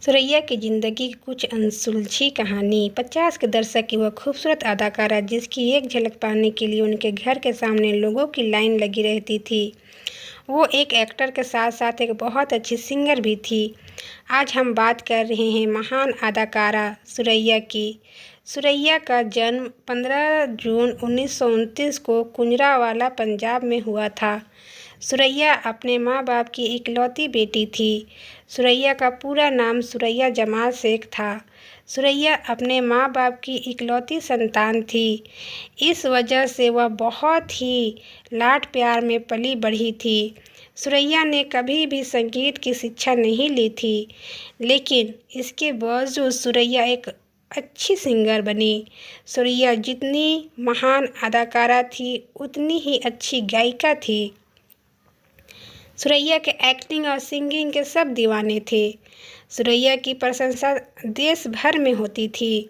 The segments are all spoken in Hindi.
सुरैया की ज़िंदगी की कुछ अनसुलझी कहानी। 50 के दशक की वह खूबसूरत अदाकारा जिसकी एक झलक पाने के लिए उनके घर के सामने लोगों की लाइन लगी रहती थी। वो एक एक्टर के साथ साथ एक बहुत अच्छी सिंगर भी थी। आज हम बात कर रहे हैं महान अदाकारा सुरैया की। सुरैया का जन्म 15 जून 1929 को गुजरांवाला पंजाब में हुआ था। सुरैया अपने माँ बाप की इकलौती बेटी थी। सुरैया का पूरा नाम सुरैया जमाल शेख था। सुरैया अपने माँ बाप की इकलौती संतान थी। इस वजह से वह बहुत ही लाड प्यार में पली बढ़ी थी। सुरैया ने कभी भी संगीत की शिक्षा नहीं ली थी, लेकिन इसके बावजूद सुरैया एक अच्छी सिंगर बनी। सुरैया जितनी महान अदाकारा थी उतनी ही अच्छी गायिका थी। सुरैया के एक्टिंग और सिंगिंग के सब दीवाने थे। सुरैया की प्रशंसा देश भर में होती थी।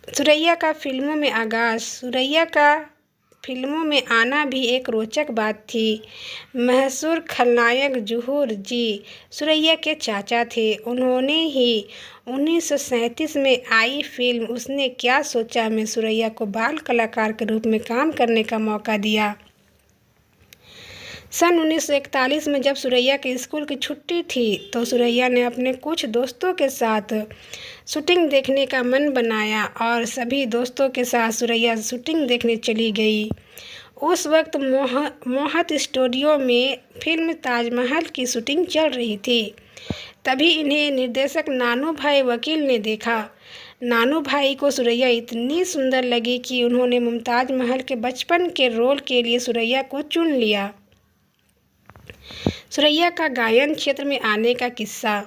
सुरैया का फिल्मों में आगाज़। सुरैया का फिल्मों में आना भी एक रोचक बात थी। मशहूर खलनायक ज़हूर जी सुरैया के चाचा थे। उन्होंने ही 1937 में आई फिल्म उसने क्या सोचा में सुरैया को बाल कलाकार के रूप में काम करने का मौका दिया। सन 1941 में जब सुरैया के स्कूल की छुट्टी थी तो सुरैया ने अपने कुछ दोस्तों के साथ शूटिंग देखने का मन बनाया और सभी दोस्तों के साथ सुरैया शूटिंग देखने चली गई। उस वक्त मोहत स्टूडियो में फिल्म ताजमहल की शूटिंग चल रही थी। तभी इन्हें निर्देशक नानू भाई वकील ने देखा। नानू भाई को सुरैया इतनी सुंदर लगी कि उन्होंने मुमताज़ महल के बचपन के रोल के लिए सुरैया को चुन लिया। सुरैया का गायन क्षेत्र में आने का किस्सा।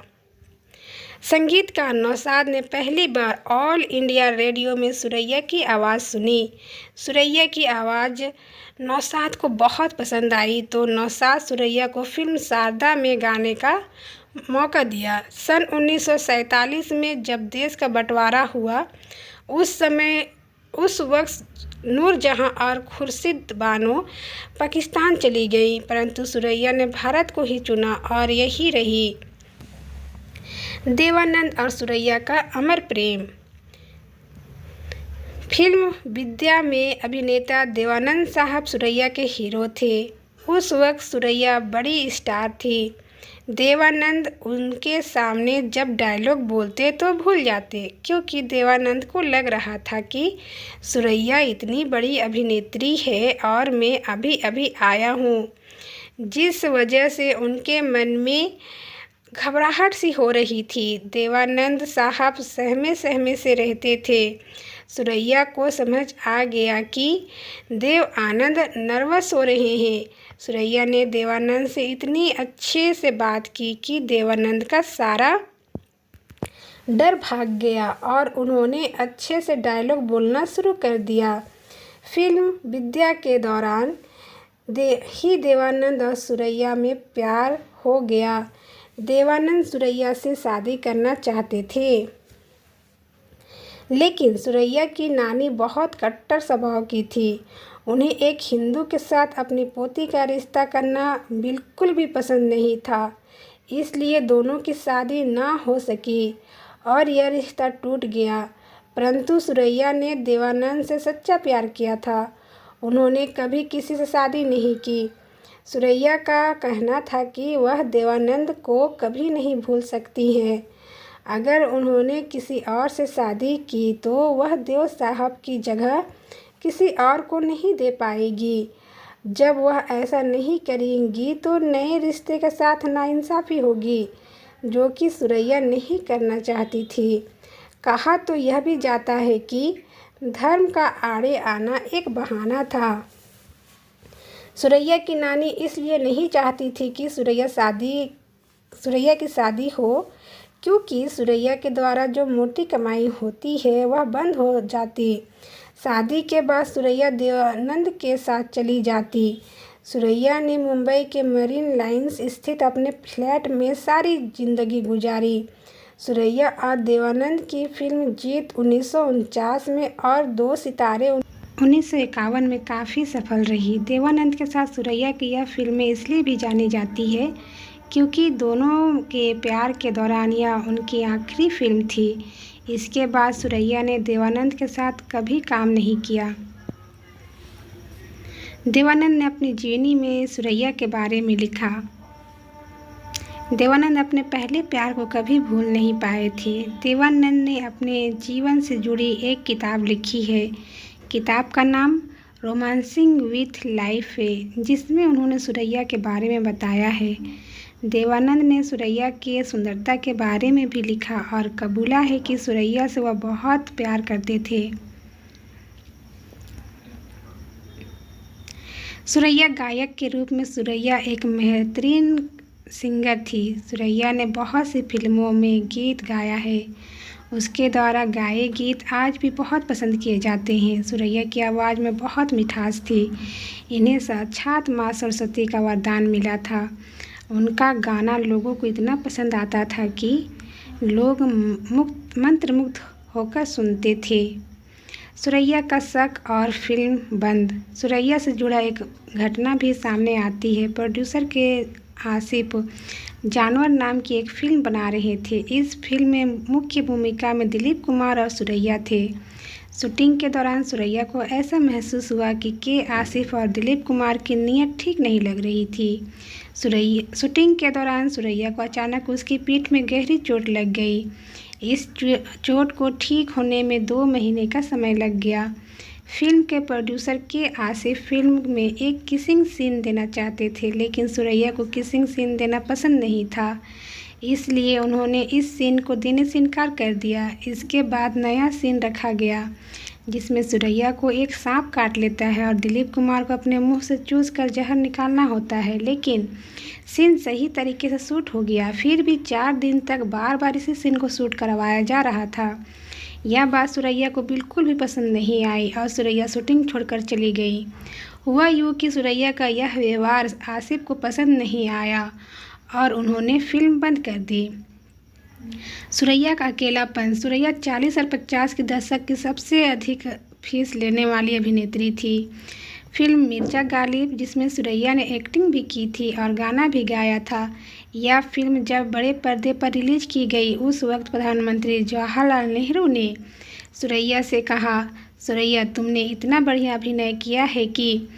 संगीतकार नौशाद ने पहली बार ऑल इंडिया रेडियो में सुरैया की आवाज़ सुनी। सुरैया की आवाज़ नौशाद को बहुत पसंद आई तो नौशाद सुरैया को फिल्म शारदा में गाने का मौका दिया। सन 1947 में जब देश का बंटवारा हुआ उस वक्त नूरजहां और खुर्शीद बानो पाकिस्तान चली गई, परंतु सुरैया ने भारत को ही चुना और यही रही। देवानंद और सुरैया का अमर प्रेम। फिल्म विद्या में अभिनेता देवानंद साहब सुरैया के हीरो थे। उस वक्त सुरैया बड़ी स्टार थी। देवानंद उनके सामने जब डायलॉग बोलते तो भूल जाते, क्योंकि देवानंद को लग रहा था कि सुरैया इतनी बड़ी अभिनेत्री है और मैं अभी अभी आया हूँ, जिस वजह से उनके मन में घबराहट सी हो रही थी। देवानंद साहब सहमे सहमे से रहते थे। सुरैया को समझ आ गया कि देव आनंद नर्वस हो रहे हैं। सुरैया ने देवानंद से इतनी अच्छे से बात की कि देवानंद का सारा डर भाग गया और उन्होंने अच्छे से डायलॉग बोलना शुरू कर दिया। फिल्म विद्या के दौरान देवानंद और सुरैया में प्यार हो गया। देवानंद सुरैया से शादी करना चाहते थे, लेकिन सुरैया की नानी बहुत कट्टर स्वभाव की थी। उन्हें एक हिंदू के साथ अपनी पोती का रिश्ता करना बिल्कुल भी पसंद नहीं था, इसलिए दोनों की शादी ना हो सकी और यह रिश्ता टूट गया। परंतु सुरैया ने देवानंद से सच्चा प्यार किया था। उन्होंने कभी किसी से शादी नहीं की। सुरैया का कहना था कि वह देवानंद को कभी नहीं भूल सकती हैं। अगर उन्होंने किसी और से शादी की तो वह देव साहब की जगह किसी और को नहीं दे पाएगी। जब वह ऐसा नहीं करेंगी तो नए रिश्ते के साथ नाइंसाफ़ी होगी, जो कि सुरैया नहीं करना चाहती थी। कहा तो यह भी जाता है कि धर्म का आड़े आना एक बहाना था। सुरैया की नानी इसलिए नहीं चाहती थी कि सुरैया की शादी हो, क्योंकि सुरैया के द्वारा जो मोटी कमाई होती है वह बंद हो जाती। शादी के बाद सुरैया देवानंद के साथ चली जाती। सुरैया ने मुंबई के मरीन लाइन्स स्थित अपने फ्लैट में सारी जिंदगी गुजारी। सुरैया और देवानंद की फिल्म जीत 1949 में और दो सितारे 1951 में काफ़ी सफल रही। देवानंद के साथ सुरैया की यह फिल्में इसलिए भी जानी जाती है क्योंकि दोनों के प्यार के दौरान यह उनकी आखिरी फिल्म थी। इसके बाद सुरैया ने देवानंद के साथ कभी काम नहीं किया। देवानंद ने अपनी जीवनी में सुरैया के बारे में लिखा। देवानंद अपने पहले प्यार को कभी भूल नहीं पाए थे। देवानंद ने अपने जीवन से जुड़ी एक किताब लिखी है। किताब का नाम रोमांसिंग विथ लाइफ है, जिसमें उन्होंने सुरैया के बारे में बताया है। देवानंद ने सुरैया की सुंदरता के बारे में भी लिखा और कबूला है कि सुरैया से वह बहुत प्यार करते थे। सुरैया गायक के रूप में सुरैया एक बेहतरीन सिंगर थी। सुरैया ने बहुत सी फिल्मों में गीत गाया है। उसके द्वारा गाए गीत आज भी बहुत पसंद किए जाते हैं। सुरैया की आवाज़ में बहुत मिठास थी। इन्हें साक्षात माँ सरस्वती का वरदान मिला था। उनका गाना लोगों को इतना पसंद आता था कि लोग मंत्रमुग्ध होकर सुनते थे। सुरैया का शक और फिल्म बंद। सुरैया से जुड़ा एक घटना भी सामने आती है। प्रोड्यूसर के आसिफ जानवर नाम की एक फिल्म बना रहे थे। इस फिल्म में मुख्य भूमिका में दिलीप कुमार और सुरैया थे। शूटिंग के दौरान सुरैया को ऐसा महसूस हुआ कि के आसिफ और दिलीप कुमार की नीयत ठीक नहीं लग रही थी। शूटिंग के दौरान सुरैया को अचानक उसकी पीठ में गहरी चोट लग गई। इस चोट को ठीक होने में 2 महीने का समय लग गया। फिल्म के प्रोड्यूसर के आसिफ फिल्म में एक किसिंग सीन देना चाहते थे, लेकिन सुरैया को किसिंग सीन देना पसंद नहीं था, इसलिए उन्होंने इस सीन को देने से इनकार कर दिया। इसके बाद नया सीन रखा गया, जिसमें सुरैया को एक सांप काट लेता है और दिलीप कुमार को अपने मुंह से चूस कर जहर निकालना होता है, लेकिन सीन सही तरीके से शूट हो गया। फिर भी 4 दिन तक बार बार इसी सीन को शूट करवाया जा रहा था। यह बात सुरैया को बिल्कुल भी पसंद नहीं आई और सुरैया शूटिंग छोड़कर चली गई। हुआ यूँ कि सुरैया का यह व्यवहार आसिफ को पसंद नहीं आया और उन्होंने फिल्म बंद कर दी। सुरैया का अकेलापन। सुरैया 40 और 50 के दशक की सबसे अधिक फीस लेने वाली अभिनेत्री थी। फिल्म मिर्जा गालिब, जिसमें सुरैया ने एक्टिंग भी की थी और गाना भी गाया था, यह फिल्म जब बड़े पर्दे पर रिलीज की गई, उस वक्त प्रधानमंत्री जवाहरलाल नेहरू ने सुरैया से कहा, सुरैया तुमने इतना बढ़िया अभिनय किया है कि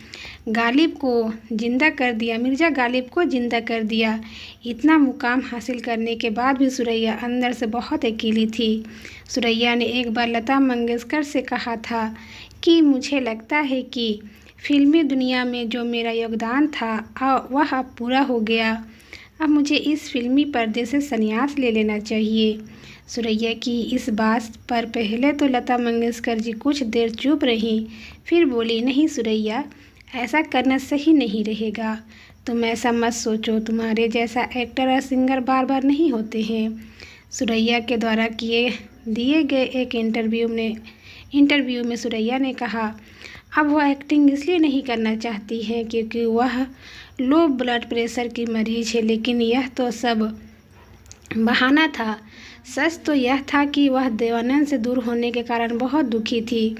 गालिब को जिंदा कर दिया, मिर्जा गालिब को जिंदा कर दिया। इतना मुकाम हासिल करने के बाद भी सुरैया अंदर से बहुत अकेली थी। सुरैया ने एक बार लता मंगेशकर से कहा था कि मुझे लगता है कि फिल्मी दुनिया में जो मेरा योगदान था वह अब पूरा हो गया। अब मुझे इस फिल्मी पर्दे से संन्यास ले लेना चाहिए। सुरैया की इस बात पर पहले तो लता मंगेशकर जी कुछ देर चुप रहीं, फिर बोली, नहीं सुरैया, ऐसा करना सही नहीं रहेगा। तुम ऐसा मत सोचो, तुम्हारे जैसा एक्टर और सिंगर बार बार नहीं होते हैं। सुरैया के द्वारा दिए गए एक इंटरव्यू में सुरैया ने कहा, अब वह एक्टिंग इसलिए नहीं करना चाहती है क्योंकि वह लो ब्लड प्रेशर की मरीज है, लेकिन यह तो सब बहाना था। सच तो यह था कि वह देवानंद से दूर होने के कारण बहुत दुखी थी।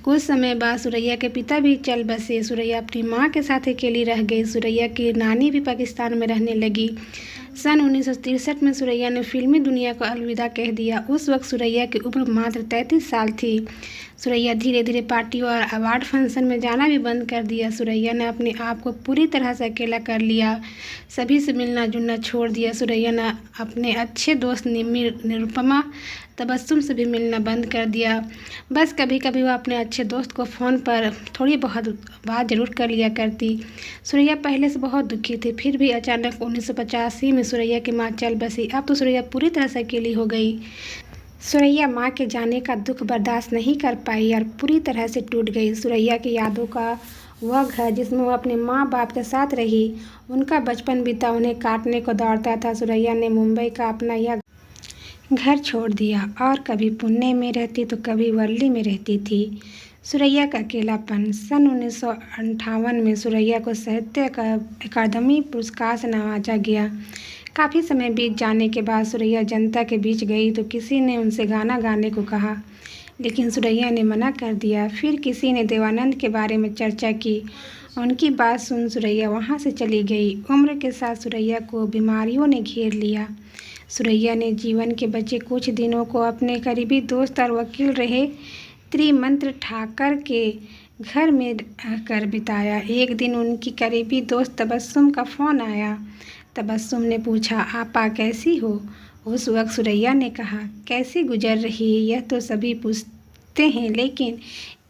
कुछ समय बाद सुरैया के पिता भी चल बसे। सुरैया अपनी माँ के साथ अकेली रह गई। सुरैया की नानी भी पाकिस्तान में रहने लगी। सन 1963 में सुरैया ने फिल्मी दुनिया को अलविदा कह दिया। उस वक्त सुरैया की उम्र मात्र 33 साल थी। सुरैया धीरे धीरे पार्टियों और अवार्ड फंक्शन में जाना भी बंद कर दिया। सुरैया ने अपने आप को पूरी तरह से अकेला कर लिया, सभी से मिलना जुलना छोड़ दिया। सुरैया ने अपने अच्छे दोस्त निरुपमा तबस्सुम से भी मिलना बंद कर दिया। बस कभी कभी वह अपने अच्छे दोस्त को फ़ोन पर थोड़ी बहुत बात ज़रूर कर लिया करती। सुरैया पहले से बहुत दुखी थी, फिर भी अचानक 1985 में सुरैया की माँ चल बसी। अब तो सुरैया पूरी तरह से अकेली हो गई। सुरैया माँ के जाने का दुख बर्दाश्त नहीं कर पाई और पूरी तरह से टूट गई। सुरैया की यादों का वह घर जिसमें वह अपने माँ बाप के साथ रही, उनका बचपन बीता, उन्हें काटने को दौड़ता था। सुरैया ने मुंबई का अपना यह घर छोड़ दिया और कभी पुणे में रहती तो कभी वर्ली में रहती थी। सुरैया का अकेलापन। सन 1958 में सुरैया को साहित्य अकादमी पुरस्कार से नवाजा गया। काफ़ी समय बीत जाने के बाद सुरैया जनता के बीच गई तो किसी ने उनसे गाना गाने को कहा, लेकिन सुरैया ने मना कर दिया। फिर किसी ने देवानंद के बारे में चर्चा की उनकी बात सुन सुरैया वहाँ से चली गई। उम्र के साथ सुरैया को बीमारियों ने घेर लिया। सुरैया ने जीवन के बचे कुछ दिनों को अपने करीबी दोस्त और वकील रहे त्रिमंत्र ठाकर के घर में रहकर बिताया। एक दिन उनकी करीबी दोस्त तबस्सुम का फ़ोन आया। तबस्सुम ने पूछा, आपा कैसी हो? उस वक्त सुरैया ने कहा, कैसी गुजर रही है यह तो सभी पूछते हैं, लेकिन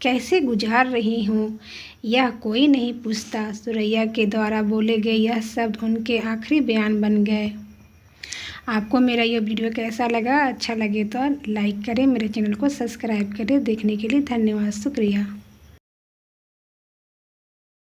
कैसे गुजार रही हूँ यह कोई नहीं पूछता। सुरैया के द्वारा बोले गए यह शब्द उनके आखिरी बयान बन गए। आपको मेरा यह वीडियो कैसा लगा? अच्छा लगे तो लाइक करें, मेरे चैनल को सब्सक्राइब करें। देखने के लिए धन्यवाद, शुक्रिया।